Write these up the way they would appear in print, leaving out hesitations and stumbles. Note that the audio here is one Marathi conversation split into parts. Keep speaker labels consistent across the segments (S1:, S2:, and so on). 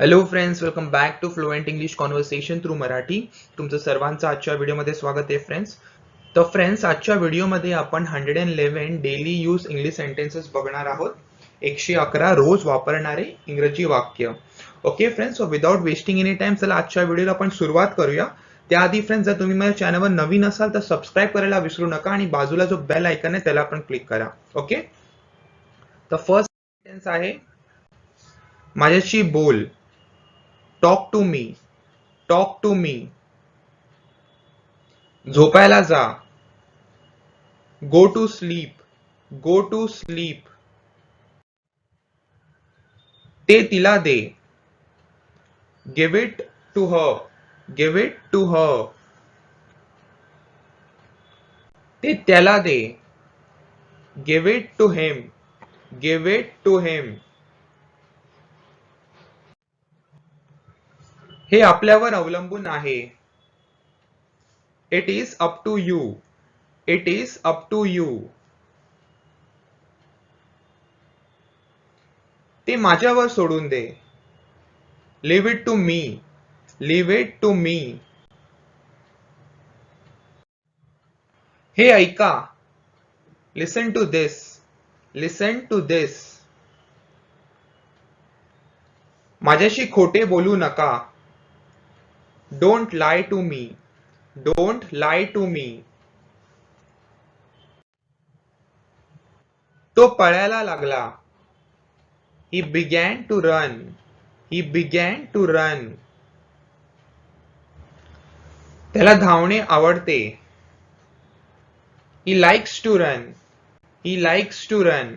S1: Hello friends, welcome back to fluent English conversation through Marathi. तुमचं सर्वांचं आजच्या व्हिडिओमध्ये स्वागत आहे फ्रेंड्स. तर फ्रेंड्स, आजच्या व्हिडिओमध्ये आपण 111 डेली यूज इंग्लिश सेंटेन्सेस बघणार आहोत. 111 रोज वापरणारे इंग्रजी वाक्य. Okay friends, so without wasting any time चला आजच्या व्हिडिओला आपण सुरुवात करूया. त्याआधी फ्रेंड्स, जर तुम्ही माझ्या चॅनलवर नवीन असाल तर सबस्क्राईब करायला विसरू नका आणि बाजूला जो बेल आयकन आहे त्याला पण क्लिक करा. ओके, तर फर्स्ट सेंटेन्स आहे माझ्याशी बोल. Talk to me. Talk to me. झोपायला जा. Go to sleep. Go to sleep. ते तिला दे. Give it to her. Give it to her. ते त्याला दे. Give it to him. Give it to him. हे आपल्यावर अवलंबून आहे. It is up to you. It is up to you. ते माझ्यावर सोडून दे. Leave it to me. Leave it to me. हे ऐका. Listen to this. Listen to this. माझ्याशी खोटे बोलू नका. Don't lie to me. Don't lie to me. तो पळायला लागला. He began to run. He began to run. त्याला धावणे आवडते. He likes to run. He likes to run.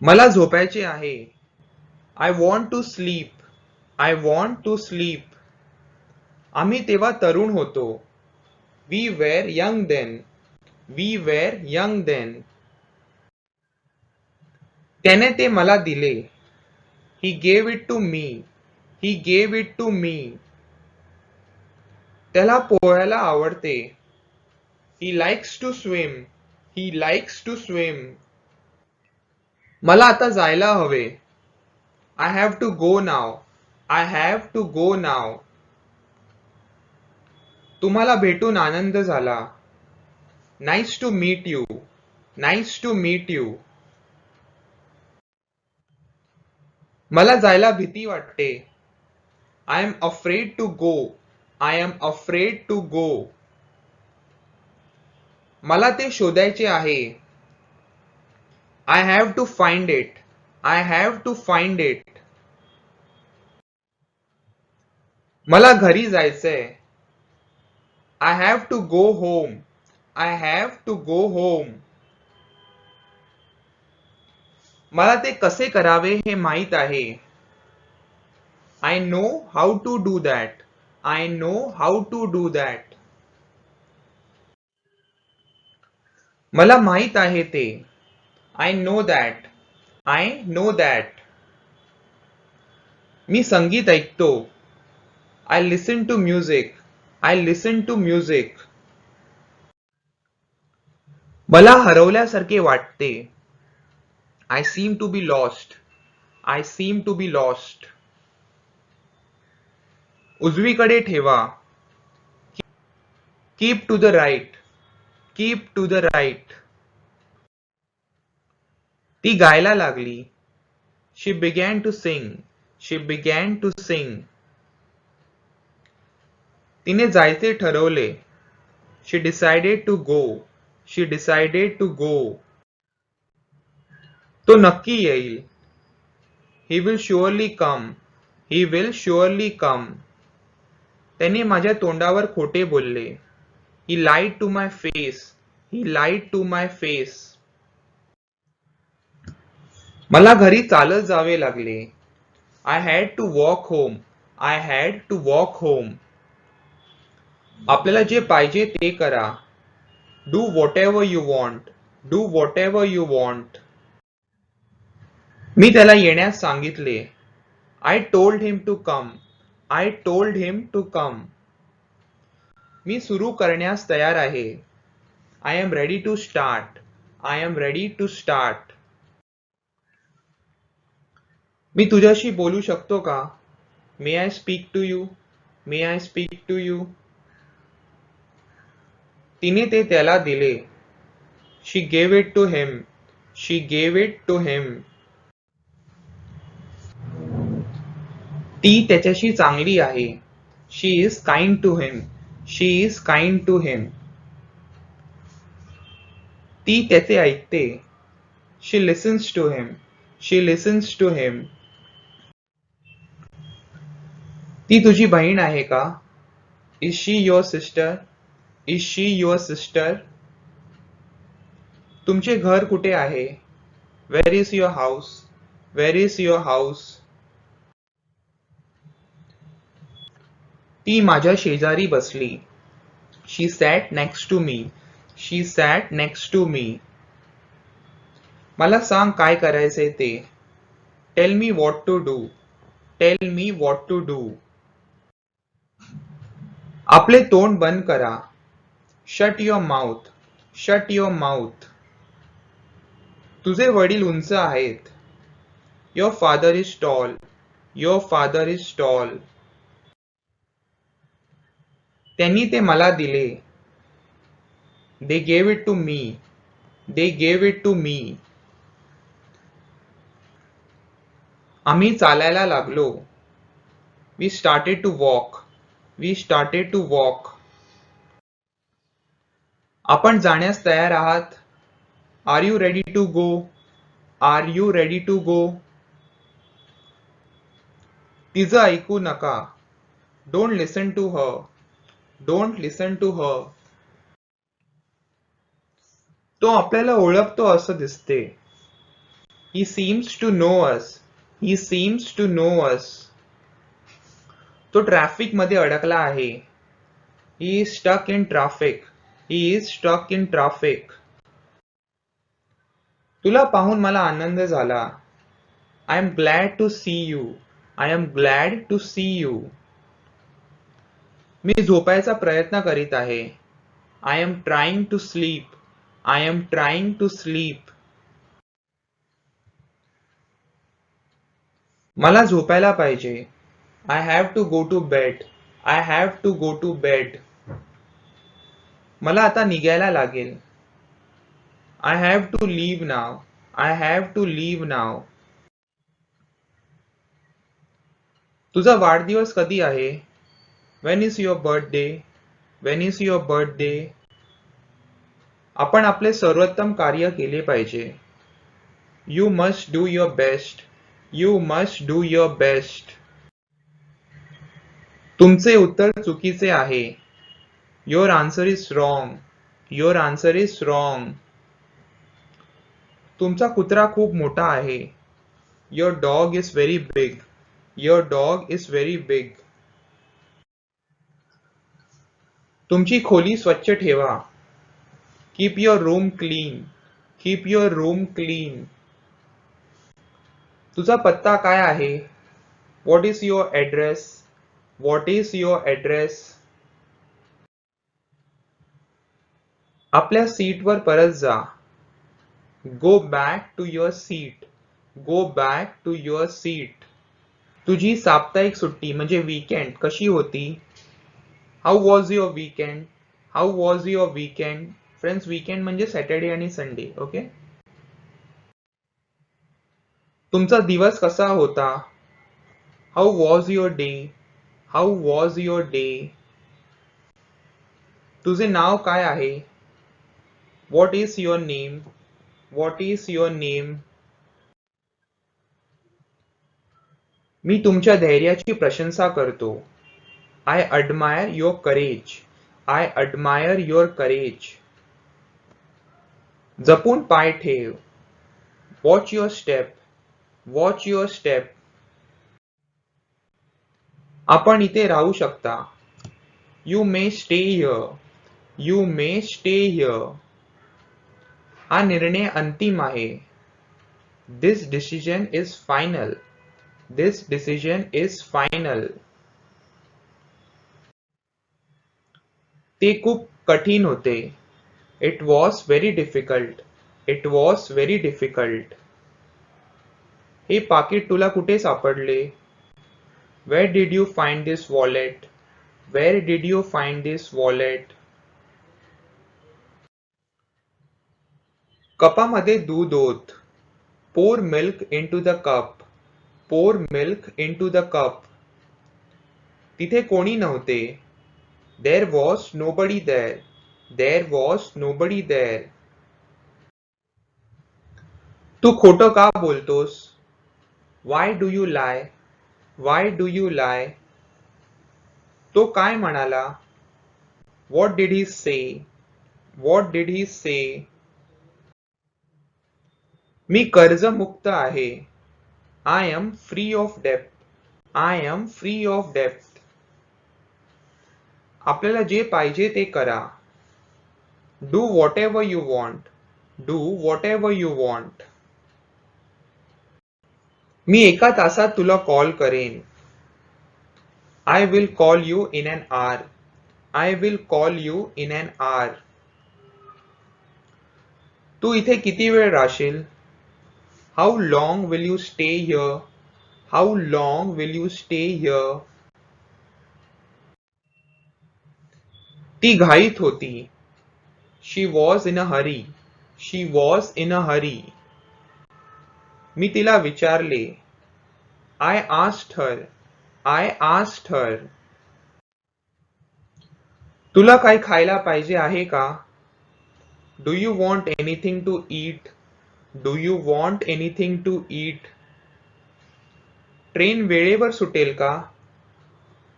S1: मला झोपायचे आहे. I want to sleep. I want to sleep. आम्ही तेव्हा तरुण होतो. We were young then. We were young then. त्याने ते मला दिले. He gave it to me. He gave it to me. त्याला पोहायला आवडते. He likes to swim. He likes to swim. मला आता जायला हवे. I have to go now. I have to go now. तुम्हाला भेटून आनंद झाला. Nice to meet you. Nice to meet you. मला जायला भीती वाटते. I am afraid to go. I am afraid to go. मला ते शोधायचे आहे. I have to find it. I have to find it. मला घरी जायचंय. I have to go home. I have to go home. मला ते कसे करावे हे माहीत आहे. I know how to do that. I know how to do that. मला माहीत आहे ते. I know that. I know that. मी संगीत ऐकतो. I listen to music. I listen to music. मला हरवल्यासारखे वाटते. I seem to be lost. I seem to be lost. उजवीकडे ठेवा. Keep to the right. Keep to the right. ती गायला लागली. She began to sing. She began to sing. तिने जायचे ठरवले. She decided to go. She decided to go. तो नक्की येईल. He will surely come. He will surely come. त्याने माझ्या तोंडावर खोटे बोलले. He lied to my face. He lied to my face. मला घरी चालत जावे लागले. I had to walk home. I had to walk home. आपल्याला जे पाहिजे ते करा. Do whatever you want. Do whatever you want. मी त्याला येण्यास सांगितले. I told him to come. I told him to come. मी सुरू करण्यास तयार आहे. I am ready to start. I am ready to start. मी तुझ्याशी बोलू शकतो का? May I speak to you? May I speak to you? तिने ते त्याला दिले. She gave it to him. She gave it to him. ती त्याच्याशी चांगली आहे. She is kind to him. She is kind to him. ती त्याचे ऐकते. She listens to him. She listens to him. ती तुझी बहीण आहे का? Is she your sister? Is she your sister? तुमचे घर कुठे आहे? Where is your house? Where is your house? ती माझ्या शेजारी बसली. She sat next to me. She sat next to me. मला सांग काय करायचंय ते. Tell me what to do. Tell me what to do. आपले तोंड बंद करा. Shut your mouth. Shut your mouth. तुझे वडील उंच आहेत. Your father is tall. Your father is tall. त्यांनी ते मला दिले. They gave it to me. They gave it to me. आम्ही चालायला लागलो. We started to walk. We started to walk. आपण जाण्यास तयार आहात? Are you ready to go? Are you ready to go? तिचं ऐकू नका. Don't listen to her. Don't listen to her. तो आपल्याला ओळखतो असं दिसते. He seems to know us. He seems to know us. तो ट्रॅफिक मध्ये अडकला आहे. He is stuck in traffic. He is stuck in traffic. तुला पाहून मला आनंद झाला. I am glad to see you. I am glad to see you. मी झोपायचा प्रयत्न करीत आहे. I am trying to sleep. I am trying to sleep. मला झोपायला पाहिजे. I have to go to bed. I have to go to bed. मला आता निघायला लागेल. I have to leave now. I have to leave now. तुझा वाढदिवस कधी आहे? When is your birthday? When is your birthday? आपण आपले सर्वोत्तम कार्य केले पाहिजे. You must do your best. You must do your best. तुमचे उत्तर चुकीचे आहे. Your answer is wrong. Your answer is wrong. तुमचा कुत्रा खूप मोठा आहे. Your dog is very big. Your dog is very big. तुमची खोली स्वच्छ ठेवा. Keep your room clean. Keep your room clean. तुझा पत्ता काय आहे? What is your address? What is your address? आपल्या सीटवर परत जा. Go back to your seat. Go back to your seat. तुझी साप्ताहिक सुट्टी म्हणजे वीकेंड कशी होती? How was your weekend? How was your weekend? Friends, weekend म्हणजे सॅटर्डे आणि संडे. ओके. तुमचा दिवस कसा होता? How was your day? How was your day? तुझे नाव काय आहे? What is your name? What is your name? मी तुमच्या धैर्याची प्रशंसा करतो. I admire your courage. I admire your courage. जपून पाय ठेव. Watch your step. Watch your step. आपण इथे राहू शकता. You may stay here. You may stay here. हा निर्णय अंतिम आहे. This decision is final. This decision is final. ते खूप कठीण होते. It was very difficult. It was very difficult. हे पाकिट तुला कुठे सापडले? Where did you find this wallet? Where did you find this wallet? कपामध्ये दूध ओत. Pour milk into the cup. Pour milk into the cup. तिथे कोणी नव्हते. There was nobody there. There was nobody there. तू खोटं का बोलतोस? Why do you lie? Why do you lie? तो काय म्हणाला? What did he say? What did he say? मी कर्जमुक्त आहे. I am free of debt. I am free of debt. आपल्याला जे पाहिजे ते करा. Do whatever you want. Do whatever you want. मी एका तासात तुला कॉल करेन. I will call you in an hour. I will call you in an hour. तू इथे किती वेळ राहशील? How long will you stay here? How long will you stay here? ती घाईत होती. She was in a hurry. She was in a hurry. मी तिला विचारले. I asked her. I asked her. तुला काही खायला पाहिजे आहे का? Do you want anything to eat? Do you want anything to eat? Train वेळेवर सुटेल का?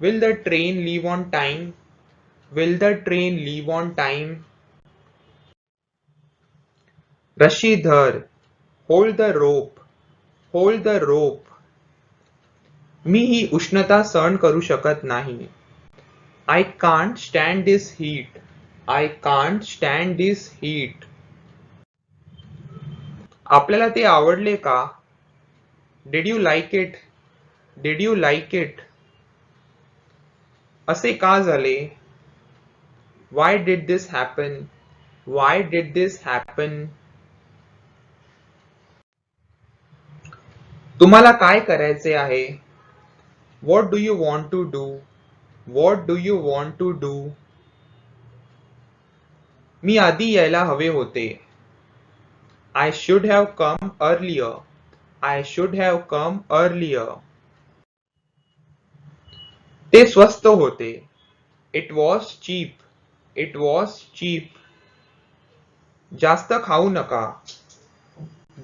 S1: Will the train leave on time? Will the train leave on time? रशी धर. Hold the rope. Hold the rope. मी ही उष्णता सहन करू शकत नाही. I can't stand this heat. I can't stand this heat. आपल्याला ते आवडले का? Did you like it? Did you like it? असे का झाले? Why did this happen? Why did this happen? तुम्हाला काय करायचे आहे? What do you want to do? What do you want to do? मी आधी यायला हवे होते. I should have come earlier. I should have come earlier. ते स्वस्त होते. It was cheap. It was cheap. जास्त खाऊ नका.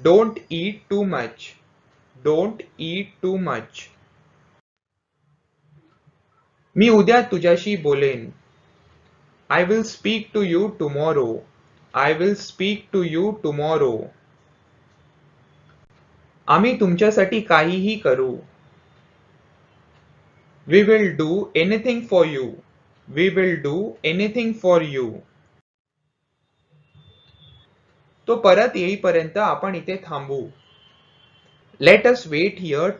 S1: Don't eat too much. Don't eat too much. मी उद्या तुझ्याशी बोलेन. I will speak to you tomorrow. I will speak to you tomorrow. आम्ही तुमच्यासाठी काहीही करू. We will do anything for you. We will do anything for you. तो परत येईपर्यंत आपण इथे थांबू. Let us wait here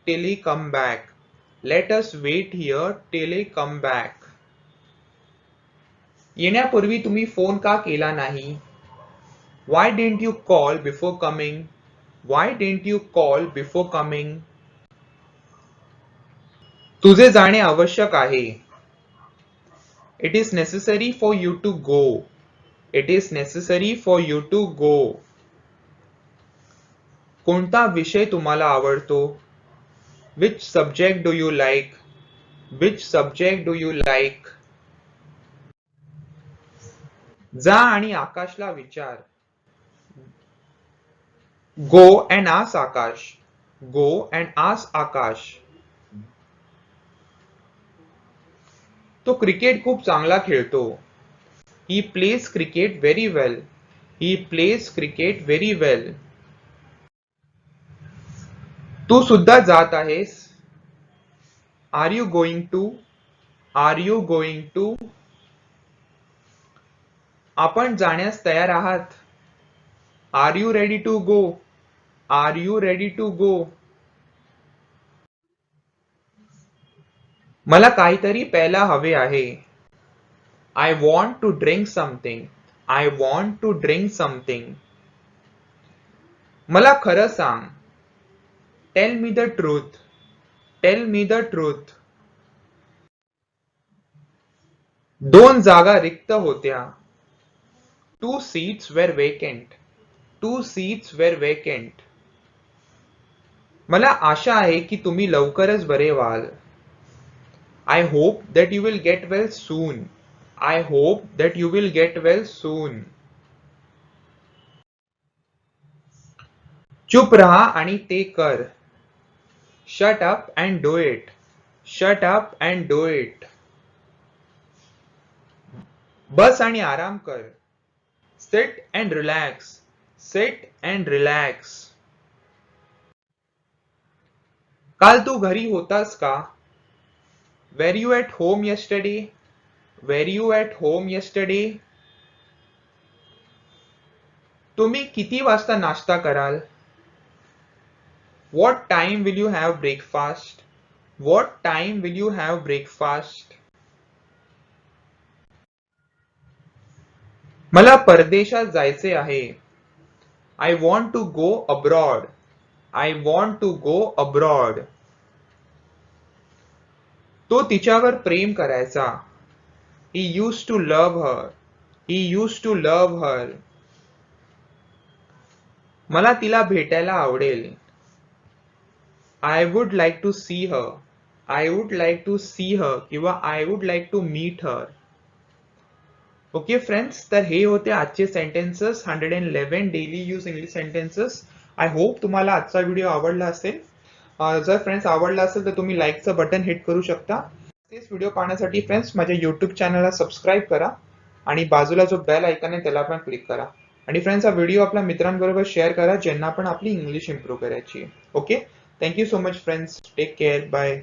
S1: till he come back. Let us wait here till he come back. येण्यापूर्वी तुम्ही फोन का केला नाही? Why didn't you call before coming? Why didn't you call before coming? तुझे जाणे आवश्यक आहे. It is necessary for you to go. It is necessary for you to go. कोणता विषय तुम्हाला आवडतो? Which subject do you like? Which subject do you like? जा आणि आकाशला विचार. Go and ask Akash. Go and ask Akash. तो क्रिकेट खूप चांगला खेळतो. He plays cricket very well. He plays cricket very well. तू सुद्धा जात आहेस? Are you going to? Are you going to? आपण जाण्यास तयार आहात? Are you ready to go? Are you ready to go? मला काहीतरी प्यायला हवे आहे. I want to drink something. I want to drink something. मला खरं सांग. Tell me the truth. Tell me the truth. दोन जागा रिक्त होत्या. Two seats were vacant. Two seats were vacant. मला आशा आहे की तुम्ही लवकरच बरे व्हाल. I hope that you will get well soon. I hope that you will get well soon. चुप रहा आणि ते कर. Shut up and do it. Shut up and do it. बस आणि आराम कर. Sit and relax. Seat and relax. काल तू घरी होतास का? Were you at home yesterday? Were you at home yesterday? तुम्ही किती वाजता नाश्ता कराल? What time will you have breakfast? What time will you have breakfast? मला परदेशात जायचे आहे. I want to go abroad. I want to go abroad. तो तिच्यावर प्रेम करायचा. He used to love her. He used to love her. मला तिला भेटायला आवडेल. I would like to see her. I would like to see her किंवा I would like to meet her. Okay friends, तर हे होते आजचे sentences 111 daily use English sentences. I hope तुम्हाला आजचा व्हिडिओ आवडला असेल. जर फ्रेंड्स आवडला असेल तर तुम्ही लाईकचं बटन हिट करू शकता. तेच व्हिडिओ पाहण्यासाठी फ्रेंड्स माझ्या युट्यूब चॅनलला सबस्क्राईब करा आणि बाजूला जो बेल आयकॉन आहे त्याला पण क्लिक करा. आणि फ्रेंड्स हा व्हिडिओ आपल्या मित्रांबरोबर शेअर करा ज्यांना पण आपली इंग्लिश इम्प्रूव्ह करायची आहे. Okay, thank you so much friends. Take care. Bye.